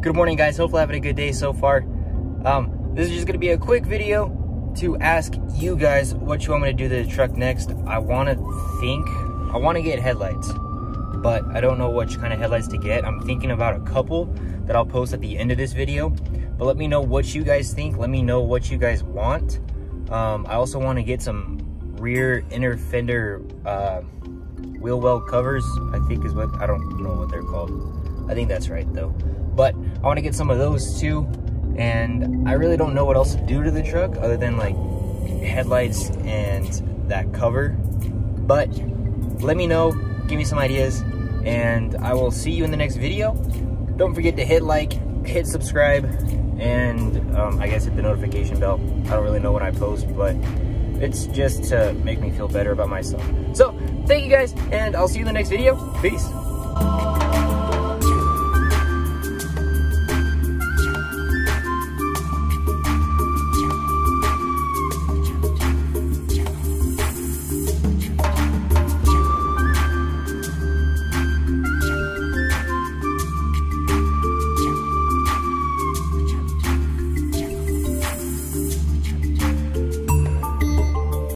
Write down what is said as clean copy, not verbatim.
Good morning, guys. Hopefully having a good day so far. This is just gonna be a quick video to ask you guys what you want me to do to the truck next. I want to get headlights, but I don't know which kind of headlights to get. I'm thinking about a couple that I'll post at the end of this video, but let me know what you guys think. Let me know what you guys want. I also want to get some rear inner fender wheel well covers, I think is what, I don't know what they're called. I think that's right though. But I want to get some of those too. And I really don't know what else to do to the truck other than like headlights and that cover. But let me know, give me some ideas, and I will see you in the next video. Don't forget to hit like, hit subscribe, and I guess hit the notification bell. I don't really know when I post, but it's just to make me feel better about myself. So thank you guys, and I'll see you in the next video. Peace.